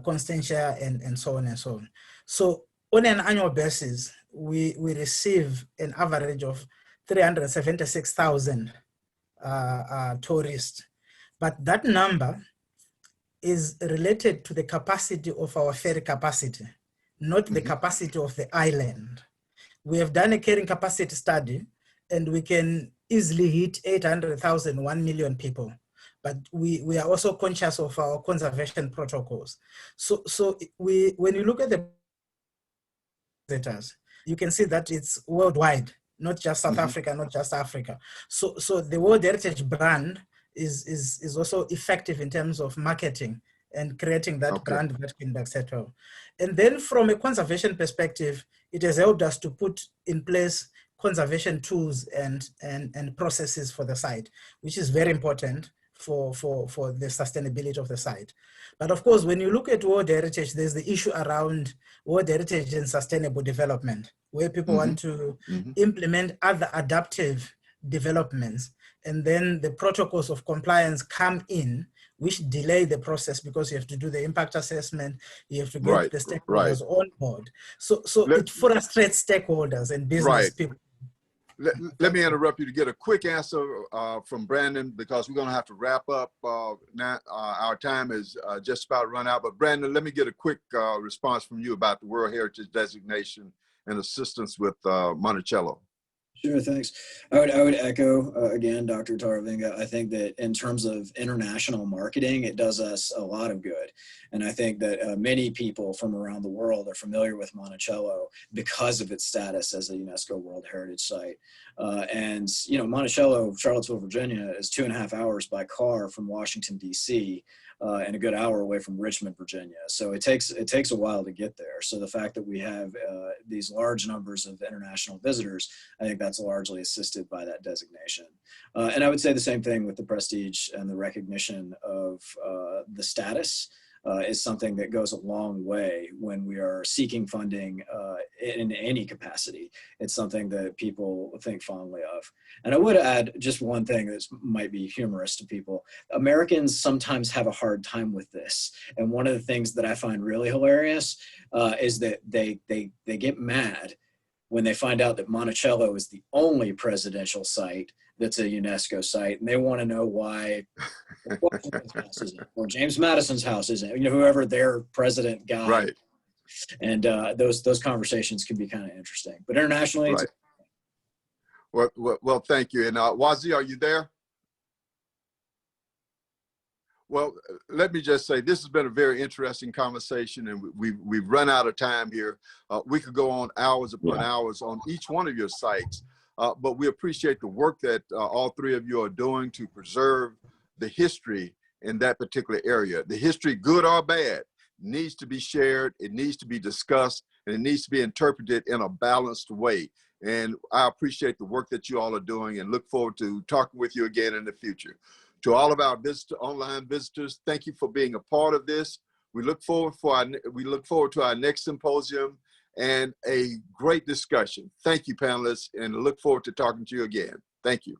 Constantia, and so on and so on. So on an annual basis, we receive an average of 376,000 tourists. But that number is related to the capacity of our ferry capacity, not the capacity of the island. We have done a carrying capacity study, and we can easily hit 800,000, 1 million people. But we are also conscious of our conservation protocols. So when you look at the visitors, you can see that it's worldwide, not just South Africa, not just Africa. So the World Heritage brand is also effective in terms of marketing and creating that brand that can be acceptable. And then from a conservation perspective, it has helped us to put in place conservation tools and processes for the site, which is very important for the sustainability of the site. But of course, when you look at World Heritage, there's the issue around World Heritage and sustainable development, where people want to implement other adaptive developments. And then the protocols of compliance come in, which delay the process because you have to do the impact assessment, you have to get the stakeholders on board. So it frustrates stakeholders and business people. let me interrupt you to get a quick answer from Brandon, because we're going to have to wrap up now. Our time is just about run out. But Brandon, let me get a quick response from you about the World Heritage designation and assistance with Monticello. Sure, thanks. I would echo again, Dr. Taruvinga. I think that in terms of international marketing, it does us a lot of good. And I think that many people from around the world are familiar with Monticello because of its status as a UNESCO World Heritage Site. And, you know, Monticello, Charlottesville, Virginia is 2.5 hours by car from Washington, D.C., and a good hour away from Richmond, Virginia. So it takes a while to get there. So the fact that we have these large numbers of international visitors, I think that's largely assisted by that designation. And I would say the same thing with the prestige and the recognition of the status. Is something that goes a long way when we are seeking funding in any capacity. It's something that people think fondly of. And I would add just one thing that might be humorous to people. Americans sometimes have a hard time with this. And one of the things that I find really hilarious is that they get mad when they find out that Monticello is the only presidential site that's a UNESCO site, and they want to know why Washington's house isn't, or James Madison's house isn't, you know, whoever their president guy. Right. And those conversations can be kind of interesting. But internationally, right. Well, thank you. And Wazi, are you there? Well, let me just say, this has been a very interesting conversation, and we've run out of time here. We could go on hours upon hours on each one of your sites, but we appreciate the work that all three of you are doing to preserve the history in that particular area. The history, good or bad, needs to be shared, it needs to be discussed, and it needs to be interpreted in a balanced way. And I appreciate the work that you all are doing and look forward to talking with you again in the future. To all of our online visitors, thank you for being a part of this. We look forward to our next symposium and a great discussion. Thank you, panelists, and look forward to talking to you again. Thank you.